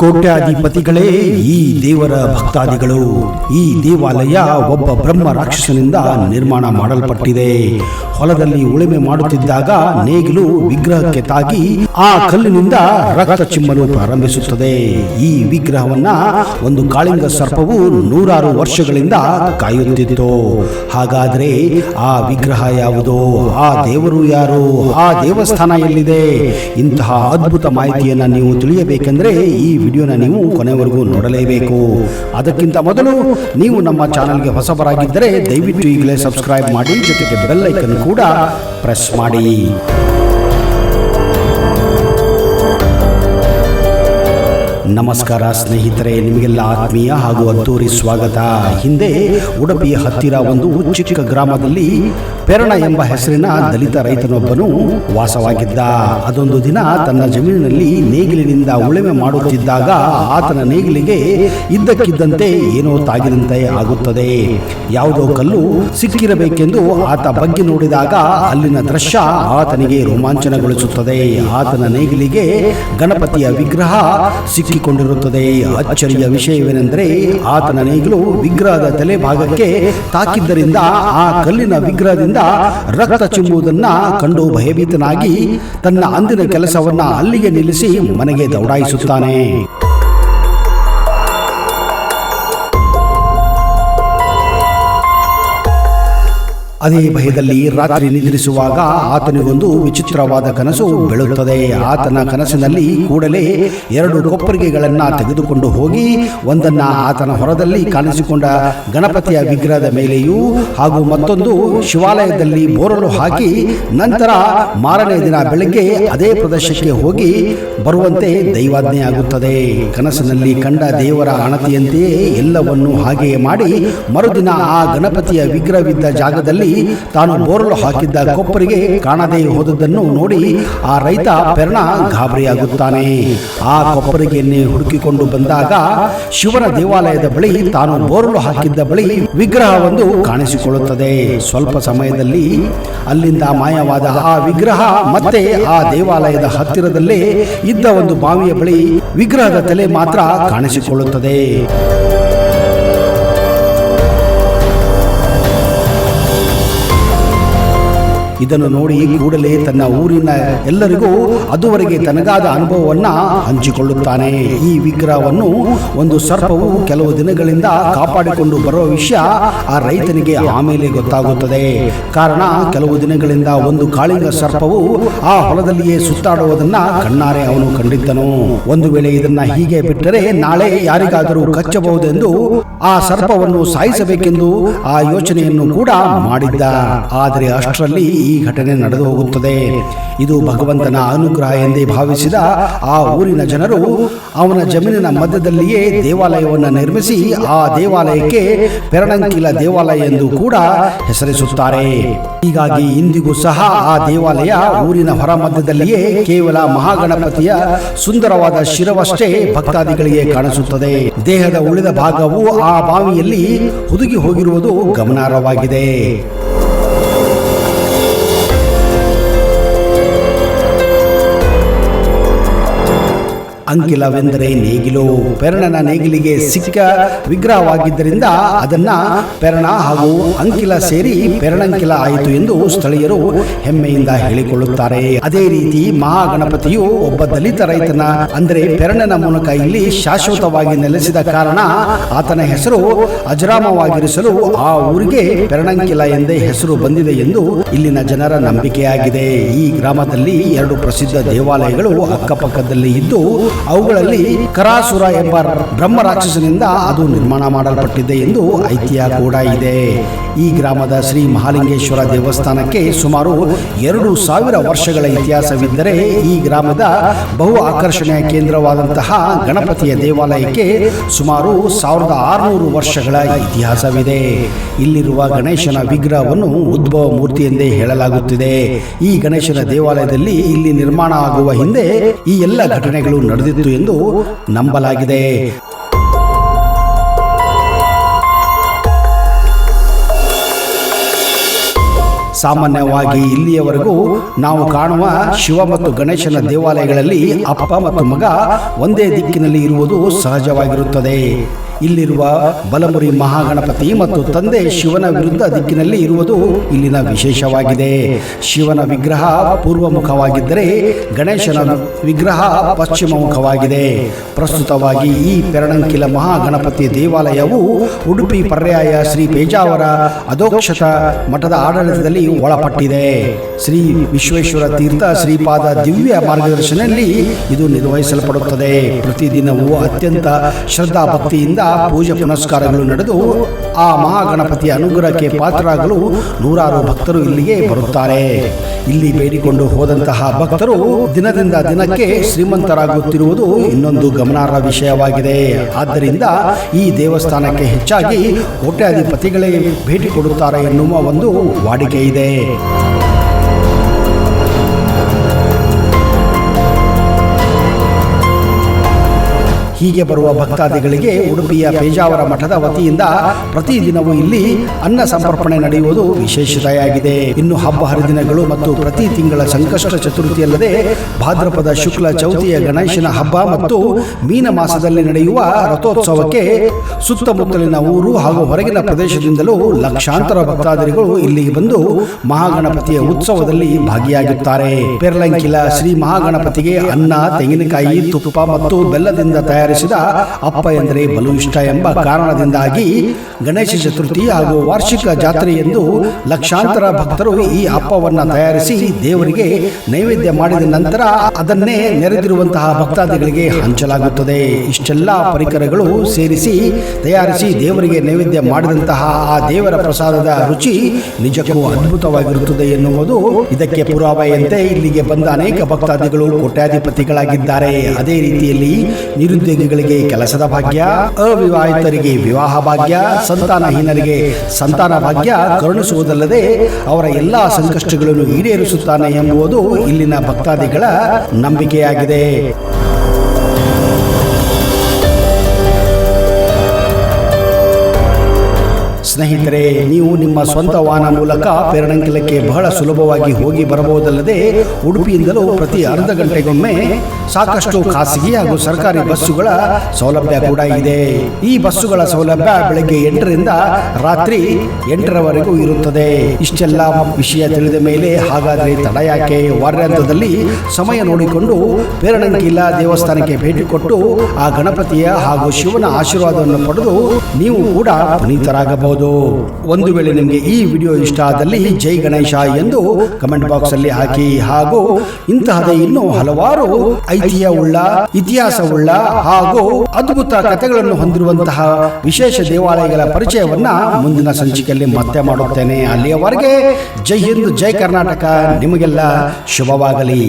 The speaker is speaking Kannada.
ಕೋಟ್ಯಾಧಿಪತಿಗಳೇ ಈ ದೇವರ ಭಕ್ತಾದಿಗಳು. ಈ ದೇವಾಲಯ ಒಬ್ಬ ಬ್ರಹ್ಮ ರಾಕ್ಷಸನಿಂದ ನಿರ್ಮಾಣ ಮಾಡಲ್ಪಟ್ಟಿದೆ. ಹೊಲದಲ್ಲಿ ಉಳುಮೆ ಮಾಡುತ್ತಿದ್ದಾಗ ನೇಗಿಲು ವಿಗ್ರಹಕ್ಕೆ ತಾಗಿ ಆ ಕಲ್ಲಿನಿಂದ ರಕ್ತ ಚಿಮ್ಮಲು ಪ್ರಾರಂಭಿಸುತ್ತದೆ. ಈ ವಿಗ್ರಹವನ್ನ ಒಂದು ಕಾಳಿಂಗ ಸರ್ಪವು 100 ವರ್ಷಗಳಿಂದ ಕಾಯುತ್ತಿತ್ತು. ಹಾಗಾದ್ರೆ ಆ ವಿಗ್ರಹ ಯಾವುದೋ? ಆ ದೇವರು ಯಾರು? ಆ ದೇವಸ್ಥಾನ ಎಲ್ಲಿದೆ? ಇಂತಹ ಅದ್ಭುತ ಮಾಹಿತಿಯನ್ನ ನೀವು ತಿಳಿಯಬೇಕೆಂದ್ರೆ ಈ ವಿಡಿಯೋನ ನೀವು ಕೊನೆವರೆಗೂ ನೋಡಲೇಬೇಕು. ಅದಕ್ಕಿಂತ ಮೊದಲು ನೀವು ನಮ್ಮ ಚಾನೆಲ್ಗೆ ಹೊಸಬರಾಗಿದ್ದರೆ ದಯವಿಟ್ಟು ಈಗಲೇ ಸಬ್ಸ್ಕ್ರೈಬ್ ಮಾಡಿ, ಜೊತೆಗೆ ಬೆಲ್ ಐಕನ್ ಕೂಡ ಪ್ರೆಸ್ ಮಾಡಿ. ನಮಸ್ಕಾರ ಸ್ನೇಹಿತರೆ, ನಿಮಗೆಲ್ಲ ಆತ್ಮೀಯ ಹಾಗೂ ಅದ್ದೂರಿ ಸ್ವಾಗತ. ಹಿಂದೆ ಉಡುಪಿಯ ಹತ್ತಿರ ಒಂದು ಚಿಕ್ಕ ಗ್ರಾಮದಲ್ಲಿ ಪೆರಣ ಎಂಬ ಹೆಸರಿನ ದಲಿತ ರೈತನೊಬ್ಬನು ವಾಸವಾಗಿದ್ದ. ಅದೊಂದು ದಿನ ತನ್ನ ಜಮೀನಿನಲ್ಲಿ ನೇಗಿಲಿನಿಂದ ಉಳುಮೆ ಮಾಡುತ್ತಿದ್ದಾಗ ಆತನ ನೇಗಿಲಿಗೆ ಇದ್ದಕ್ಕಿದ್ದಂತೆ ಏನೋ ತಾಗಿದಂತೆ ಆಗುತ್ತದೆ. ಯಾವುದೋ ಕಲ್ಲು ಸಿಕ್ಕಿರಬೇಕೆಂದು ಆತ ಬಗ್ಗೆ ನೋಡಿದಾಗ ಅಲ್ಲಿನ ದೃಶ್ಯ ಆತನಿಗೆ ರೋಮಾಂಚನಗೊಳಿಸುತ್ತದೆ. ಆತನ ನೇಗಿಲಿಗೆ ಗಣಪತಿಯ ವಿಗ್ರಹ ಸಿಕ್ಕಿಕೊಂಡಿರುತ್ತದೆ. ಅಚ್ಚರಿಯ ವಿಷಯವೇನೆಂದರೆ ಆತನ ನೇಗಿಲು ವಿಗ್ರಹದ ತಲೆ ಭಾಗಕ್ಕೆ ತಾಕಿದ್ದರಿಂದ ಆ ಕಲ್ಲಿನ ವಿಗ್ರಹದಿಂದ ರಕ್ತ ಚಿಮ್ಮುವುದನ್ನ ಕಂಡು ಭಯಭೀತನಾಗಿ ತನ್ನ ಅಂದಿನ ಕೆಲಸವನ್ನ ಅಲ್ಲಿಗೆ ನಿಲ್ಲಿಸಿ ಮನೆಗೆ ದೌಡಾಯಿಸುತ್ತಾನೆ. ಅದೇ ಭಯದಲ್ಲಿ ರಾತ್ರಿ ನಿದ್ರಿಸುವಾಗ ಆತನಿಗೊಂದು ವಿಚಿತ್ರವಾದ ಕನಸು ಬೀಳುತ್ತದೆ. ಆತನ ಕನಸಿನಲ್ಲಿ ಕೂಡಲೇ 2 ಕೊಪ್ಪರಿಗೆಗಳನ್ನ ತೆಗೆದುಕೊಂಡು ಹೋಗಿ ಒಂದನ್ನ ಆತನ ಹೊರದಲ್ಲಿ ಕಾಣಿಸಿಕೊಂಡ ಗಣಪತಿಯ ವಿಗ್ರಹದ ಮೇಲೆಯೂ ಹಾಗೂ ಮತ್ತೊಂದು ಶಿವಾಲಯದಲ್ಲಿ ಬೋರಲು ಹಾಕಿ ನಂತರ ಮಾರನೇ ದಿನ ಬೆಳಗ್ಗೆ ಅದೇ ಪ್ರದೇಶಕ್ಕೆ ಹೋಗಿ ಬರುವಂತೆ ದೈವಾಜ್ಞೆಯಾಗುತ್ತದೆ. ಕನಸಿನಲ್ಲಿ ಕಂಡ ದೇವರ ಅಣತಿಯಂತೆಯೇ ಎಲ್ಲವನ್ನೂ ಹಾಗೆಯೇ ಮಾಡಿ ಮರುದಿನ ಆ ಗಣಪತಿಯ ವಿಗ್ರಹವಿದ್ದ ಜಾಗದಲ್ಲಿ ತಾನು ಬೋರಲು ಹಾಕಿದ್ದ ಕೊಪ್ಪರಿಗೆ ಕಾಣದೇ ಹೋದದ್ದನ್ನು ನೋಡಿ ಆ ರೈತ ಪೆರಣ ಗಾಬರಿಯಾಗುತ್ತಾನೆ. ಆ ಕೊಪ್ಪರಿಗೆಯನ್ನೇ ಹುಡುಕಿಕೊಂಡು ಬಂದಾಗ ಶಿವನ ದೇವಾಲಯದ ಬಳಿ ತಾನು ಬೋರಲು ಹಾಕಿದ್ದ ಬಳಿ ವಿಗ್ರಹವೊಂದು ಕಾಣಿಸಿಕೊಳ್ಳುತ್ತದೆ. ಸ್ವಲ್ಪ ಸಮಯದಲ್ಲಿ ಅಲ್ಲಿಂದ ಮಾಯವಾದ ಆ ವಿಗ್ರಹ ಮತ್ತೆ ಆ ದೇವಾಲಯದ ಹತ್ತಿರದಲ್ಲೇ ಇದ್ದ ಒಂದು ಬಾವಿಯ ಬಳಿ ವಿಗ್ರಹದ ತಲೆ ಮಾತ್ರ ಕಾಣಿಸಿಕೊಳ್ಳುತ್ತದೆ. ಇದನ್ನು ನೋಡಿ ಕೂಡಲೇ ತನ್ನ ಊರಿನ ಎಲ್ಲರಿಗೂ ಅದುವರೆಗೆ ತನಗಾದ ಅನುಭವವನ್ನ ಹಂಚಿಕೊಳ್ಳುತ್ತಾನೆ. ಈ ವಿಗ್ರಹವನ್ನು ಒಂದು ಸರ್ಪವು ಕೆಲವು ದಿನಗಳಿಂದ ಕಾಪಾಡಿಕೊಂಡು ಬರುವ ವಿಷಯ ಆ ರೈತನಿಗೆ ಆಮೇಲೆ ಗೊತ್ತಾಗುತ್ತದೆ. ಕಾರಣ ಕೆಲವು ದಿನಗಳಿಂದ ಒಂದು ಕಾಳಿಂಗ ಸರ್ಪವು ಆ ಹೊಲದಲ್ಲಿಯೇ ಸುತ್ತಾಡುವುದನ್ನ ಕಣ್ಣಾರೆ ಅವನು ಕಂಡಿದ್ದನು. ಒಂದು ವೇಳೆ ಇದನ್ನ ಹೀಗೆ ಬಿಟ್ಟರೆ ನಾಳೆ ಯಾರಿಗಾದರೂ ಕಚ್ಚಬಹುದೆಂದು ಆ ಸರ್ಪವನ್ನು ಸಾಯಿಸಬೇಕೆಂದು ಆ ಯೋಚನೆಯನ್ನು ಕೂಡ ಮಾಡಿದ್ದ. ಆದರೆ ಅಷ್ಟರಲ್ಲಿ ಈ ಘಟನೆ ನಡೆದು ಹೋಗುತ್ತದೆ. ಇದು ಭಗವಂತನ ಅನುಗ್ರಹ ಎಂದೇ ಭಾವಿಸಿದ ಆ ಊರಿನ ಜನರು ಅವನ ಜಮೀನಿನ ಮಧ್ಯದಲ್ಲಿಯೇ ದೇವಾಲಯವನ್ನು ನಿರ್ಮಿಸಿ ಆ ದೇವಾಲಯಕ್ಕೆ ಪೆರಣಂಕಿಲ ದೇವಾಲಯ ಎಂದು ಕೂಡ ಹೆಸರಿಸುತ್ತಾರೆ. ಹೀಗಾಗಿ ಇಂದಿಗೂ ಸಹ ಆ ದೇವಾಲಯ ಊರಿನ ಹೊರ ಮಧ್ಯದಲ್ಲಿಯೇ ಕೇವಲ ಮಹಾಗಣಪತಿಯ ಸುಂದರವಾದ ಶಿರವಷ್ಟೇ ಭಕ್ತಾದಿಗಳಿಗೆ ಕಾಣಿಸುತ್ತದೆ. ದೇಹದ ಉಳಿದ ಭಾಗವು ಆ ಬಾವಿಯಲ್ಲಿ ಹುದುಗಿ ಹೋಗಿರುವುದು ಗಮನಾರ್ಹವಾಗಿದೆ. ಅಂಕಿಲವೆಂದರೆ ನೇಗಿಲು. ಪೆರಣನ ನೇಗಿಲಿಗೆ ಸಿಕ್ಕ ವಿಗ್ರಹವಾಗಿದ್ದರಿಂದ ಅದನ್ನ ಪೆರಣ ಹಾಗೂ ಅಂಕಿಲ ಸೇರಿ ಪೆರಣಂಕಿಲ ಆಯಿತು ಎಂದು ಸ್ಥಳೀಯರು ಹೆಮ್ಮೆಯಿಂದ ಹೇಳಿಕೊಳ್ಳುತ್ತಾರೆ. ಅದೇ ರೀತಿ ಮಹಾಗಣಪತಿಯು ಒಬ್ಬ ದಲಿತ ರೈತನ ಅಂದರೆ ಪೆರಣನ ಮೂಲಕ ಇಲ್ಲಿ ಶಾಶ್ವತವಾಗಿ ನೆಲೆಸಿದ ಕಾರಣ ಆತನ ಹೆಸರು ಅಜರಾಮವಾಗಿರಿಸಲು ಆ ಊರಿಗೆ ಪೆರಣಂಕಿಲ ಎಂದೇ ಹೆಸರು ಬಂದಿದೆ ಎಂದು ಇಲ್ಲಿನ ಜನರ ನಂಬಿಕೆಯಾಗಿದೆ. ಈ ಗ್ರಾಮದಲ್ಲಿ 2 ಪ್ರಸಿದ್ಧ ದೇವಾಲಯಗಳು ಅಕ್ಕಪಕ್ಕದಲ್ಲಿ ಇದ್ದು ಅವುಗಳಲ್ಲಿ ಕರಾಸುರ ಎಂಬ ಬ್ರಹ್ಮ ರಾಕ್ಷಸನಿಂದ ಅದು ನಿರ್ಮಾಣ ಮಾಡಲ್ಪಟ್ಟಿದೆ ಎಂದು ಐತಿಹ್ಯ ಕೂಡ ಇದೆ. ಈ ಗ್ರಾಮದ ಶ್ರೀ ಮಹಾಲಿಂಗೇಶ್ವರ ದೇವಸ್ಥಾನಕ್ಕೆ ಸುಮಾರು 2000 ವರ್ಷಗಳ ಇತಿಹಾಸವಿದ್ದರೆ ಈ ಗ್ರಾಮದ ಬಹು ಆಕರ್ಷಣೆಯ ಕೇಂದ್ರವಾದಂತಹ ಗಣಪತಿಯ ದೇವಾಲಯಕ್ಕೆ ಸುಮಾರು 1600 ವರ್ಷಗಳ ಇತಿಹಾಸವಿದೆ. ಇಲ್ಲಿರುವ ಗಣೇಶನ ವಿಗ್ರಹವನ್ನು ಉದ್ಭವ ಮೂರ್ತಿ ಎಂದೇ ಹೇಳಲಾಗುತ್ತಿದೆ. ಈ ಗಣೇಶನ ದೇವಾಲಯದಲ್ಲಿ ಇಲ್ಲಿ ನಿರ್ಮಾಣ ಆಗುವ ಹಿಂದೆ ಈ ಎಲ್ಲ ಘಟನೆಗಳು ನಡೆದಿತ್ತು ಎಂದು ನಂಬಲಾಗಿದೆ. ಸಾಮಾನ್ಯವಾಗಿ ಇಲ್ಲಿಯವರೆಗೂ ನಾವು ಕಾಣುವ ಶಿವ ಮತ್ತು ಗಣೇಶನ ದೇವಾಲಯಗಳಲ್ಲಿ ಅಪ್ಪ ಮತ್ತು ಮಗ ಒಂದೇ ದಿಕ್ಕಿನಲ್ಲಿ ಇರುವುದು ಸಹಜವಾಗಿರುತ್ತದೆ. ಇಲ್ಲಿರುವ ಬಲಮುರಿ ಮಹಾಗಣಪತಿ ಮತ್ತು ತಂದೆ ಶಿವನ ವಿರುದ್ಧ ದಿಕ್ಕಿನಲ್ಲಿ ಇರುವುದು ಇಲ್ಲಿನ ವಿಶೇಷವಾಗಿದೆ. ಶಿವನ ವಿಗ್ರಹ ಪೂರ್ವಮುಖವಾಗಿದ್ದರೆ ಗಣೇಶನ ವಿಗ್ರಹ ಪಶ್ಚಿಮ ಮುಖವಾಗಿದೆ. ಪ್ರಸ್ತುತವಾಗಿ ಈ ಪೆರಣಂಕಿಲ ಮಹಾಗಣಪತಿ ದೇವಾಲಯವು ಉಡುಪಿ ಪರ್ಯಾಯ ಶ್ರೀ ಪೇಜಾವರ ಅಧೋಕ್ಷತ ಮಠದ ಆಡಳಿತದಲ್ಲಿ ಒಳಪಟ್ಟಿದೆ. ಶ್ರೀ ವಿಶ್ವೇಶ್ವರ ತೀರ್ಥ ಶ್ರೀಪಾದ ದಿವ್ಯ ಮಾರ್ಗದರ್ಶನದಲ್ಲಿ ಇದು ನಿರ್ವಹಿಸಲ್ಪಡುತ್ತದೆ. ಪ್ರತಿದಿನವೂ ಅತ್ಯಂತ ಶ್ರದ್ಧಾ ಭಕ್ತಿಯಿಂದ ಪೂಜೆ ಪುನಸ್ಕಾರಗಳು ನಡೆದು ಆ ಮಹಾಗಣಪತಿಯ ಅನುಗ್ರಹಕ್ಕೆ ಪಾತ್ರರಾಗಲು ನೂರಾರು ಭಕ್ತರು ಇಲ್ಲಿಗೆ ಬರುತ್ತಾರೆ. ಇಲ್ಲಿ ಬೇಡಿಕೊಂಡು ಹೋದಂತಹ ಭಕ್ತರು ದಿನದಿಂದ ದಿನಕ್ಕೆ ಶ್ರೀಮಂತರಾಗುತ್ತಿರುವುದು ಇನ್ನೊಂದು ಗಮನಾರ್ಹ ವಿಷಯವಾಗಿದೆ. ಆದ್ದರಿಂದ ಈ ದೇವಸ್ಥಾನಕ್ಕೆ ಹೆಚ್ಚಾಗಿ ಕೋಟ್ಯಾಧಿಪತಿಗಳೇ ಭೇಟಿ ಕೊಡುತ್ತಾರೆ ಎನ್ನುವ ಒಂದು ವಾಡಿಕೆ ಇದೆ. ಹೀಗೆ ಬರುವ ಭಕ್ತಾದಿಗಳಿಗೆ ಉಡುಪಿಯ ಪೇಜಾವರ ಮಠದ ವತಿಯಿಂದ ಪ್ರತಿದಿನವೂ ಇಲ್ಲಿ ಅನ್ನ ಸಮರ್ಪಣೆ ನಡೆಯುವುದು ವಿಶೇಷತೆಯಾಗಿದೆ. ಇನ್ನು ಹಬ್ಬ ಹರಿದಿನಗಳು ಮತ್ತು ಪ್ರತಿ ತಿಂಗಳ ಸಂಕಷ್ಟ ಚತುರ್ಥಿಯಲ್ಲದೆ ಭಾದ್ರಪದ ಶುಕ್ಲ ಚೌತಿಯ ಗಣೇಶನ ಹಬ್ಬ ಮತ್ತು ಮೀನ ಮಾಸದಲ್ಲಿ ನಡೆಯುವ ರಥೋತ್ಸವಕ್ಕೆ ಸುತ್ತಮುತ್ತಲಿನ ಊರು ಹಾಗೂ ಹೊರಗಿನ ಪ್ರದೇಶದಿಂದಲೂ ಲಕ್ಷಾಂತರ ಭಕ್ತಾದಿಗಳು ಇಲ್ಲಿಗೆ ಬಂದು ಮಹಾಗಣಪತಿಯ ಉತ್ಸವದಲ್ಲಿ ಭಾಗಿಯಾಗುತ್ತಾರೆ. ಪೆರ್ಲಂಕಿಲ ಶ್ರೀ ಮಹಾಗಣಪತಿಗೆ ಅನ್ನ, ತೆಂಗಿನಕಾಯಿ, ತುಪ್ಪ ಮತ್ತು ಬೆಲ್ಲದಿಂದ ತಯಾರಿಸಿದ ಅಪ್ಪ ಎಂದರೆ ಬಲು ಇಷ್ಟ ಎಂಬ ಕಾರಣದಿಂದಾಗಿ ಗಣೇಶ ಚತುರ್ಥಿ ಹಾಗೂ ವಾರ್ಷಿಕ ಜಾತ್ರೆ ಎಂದು ಲಕ್ಷಾಂತರ ಭಕ್ತರು ಈ ಅಪ್ಪವನ್ನು ತಯಾರಿಸಿ ದೇವರಿಗೆ ನೈವೇದ್ಯ ಮಾಡಿದ ನಂತರ ಅದನ್ನೇ ನೆರೆದಿರುವಂತಹ ಭಕ್ತಾದಿಗಳಿಗೆ ಹಂಚಲಾಗುತ್ತದೆ. ಇಷ್ಟೆಲ್ಲ ಪರಿಕರಗಳು ಸೇರಿಸಿ ತಯಾರಿಸಿ ದೇವರಿಗೆ ನೈವೇದ್ಯ ಮಾಡಿದಂತಹ ಆ ದೇವರ ಪ್ರಸಾದದ ರುಚಿ ನಿಜಕ್ಕೂ ಅದ್ಭುತವಾಗಿರುತ್ತದೆ ಎನ್ನುವುದು ಇದಕ್ಕೆ ಪುರಾವೆಯಂತೆ ಇಲ್ಲಿಗೆ ಬಂದ ಅನೇಕ ಭಕ್ತಾದಿಗಳು ಕೋಟ್ಯಾಧಿಪತಿಗಳಾಗಿದ್ದಾರೆ. ಅದೇ ರೀತಿಯಲ್ಲಿ ನಿರುದ್ಯೋಗಿಗಳಿಗೆ ಕೆಲಸದ ಭಾಗ್ಯ, ಅವಿವಾಹಿತರಿಗೆ ವಿವಾಹ ಭಾಗ್ಯ, ಸಂತಾನಹೀನರಿಗೆ ಸಂತಾನ ಭಾಗ್ಯ ಕರುಣಿಸುವುದಲ್ಲದೆ ಅವರ ಎಲ್ಲಾ ಸಂಕಷ್ಟಗಳನ್ನು ಈಡೇರಿಸುತ್ತಾನೆ ಎಂಬುದು ಇಲ್ಲಿನ ಭಕ್ತಾದಿಗಳ ನಂಬಿಕೆಯಾಗಿದೆ. ಸ್ನೇಹಿತರೆ, ನೀವು ನಿಮ್ಮ ಸ್ವಂತ ವಾಹನ ಮೂಲಕ ಪೆರಣಂಕಿಲಕ್ಕೆ ಬಹಳ ಸುಲಭವಾಗಿ ಹೋಗಿ ಬರಬಹುದಲ್ಲದೆ ಉಡುಪಿಯಿಂದಲೂ ಪ್ರತಿ ಅರ್ಧ ಗಂಟೆಗೊಮ್ಮೆ ಸಾಕಷ್ಟು ಖಾಸಗಿ ಹಾಗೂ ಸರ್ಕಾರಿ ಬಸ್ಸುಗಳ ಸೌಲಭ್ಯ ಕೂಡ ಇದೆ. ಈ ಬಸ್ಸುಗಳ ಸೌಲಭ್ಯ ಬೆಳಗ್ಗೆ 8ರಿಂದ ರಾತ್ರಿ 8ರವರೆಗೂ ಇರುತ್ತದೆ. ಇಷ್ಟೆಲ್ಲ ವಿಷಯ ತಿಳಿದ ಮೇಲೆ ಹಾಗಾದರೆ ತಡ ಯಾಕೆ? ವಾರಾಂತ್ಯದಲ್ಲಿ ಸಮಯ ನೋಡಿಕೊಂಡು ಪೆರಣಂಕಿಲ ದೇವಸ್ಥಾನಕ್ಕೆ ಭೇಟಿ ಕೊಟ್ಟು ಆ ಗಣಪತಿಯ ಹಾಗೂ ಶಿವನ ಆಶೀರ್ವಾದವನ್ನು ಪಡೆದು ನೀವು ಕೂಡ ಪುನೀತರಾಗಬಹುದು. ಒಂದು ವೇಳೆ ನಿಮಗೆ ಈ ವಿಡಿಯೋ ಇಷ್ಟ ಆದಲ್ಲಿ ಜೈ ಗಣೇಶ ಎಂದು ಕಮೆಂಟ್ ಬಾಕ್ಸ್ ಅಲ್ಲಿ ಹಾಕಿ. ಹಾಗೂ ಇಂತಹದೇ ಇನ್ನೂ ಹಲವಾರು ಐತಿಹ್ಯವುಳ್ಳ, ಇತಿಹಾಸವುಳ್ಳ ಹಾಗೂ ಅದ್ಭುತ ಕಥೆಗಳನ್ನು ಹೊಂದಿರುವಂತಹ ವಿಶೇಷ ದೇವಾಲಯಗಳ ಪರಿಚಯವನ್ನ ಮುಂದಿನ ಸಂಚಿಕೆಯಲ್ಲಿ ಮತ್ತೆ ಮಾಡುತ್ತೇನೆ. ಅಲ್ಲಿಯವರೆಗೆ ಜೈ ಹಿಂದ್, ಜೈ ಕರ್ನಾಟಕ. ನಿಮಗೆಲ್ಲ ಶುಭವಾಗಲಿ.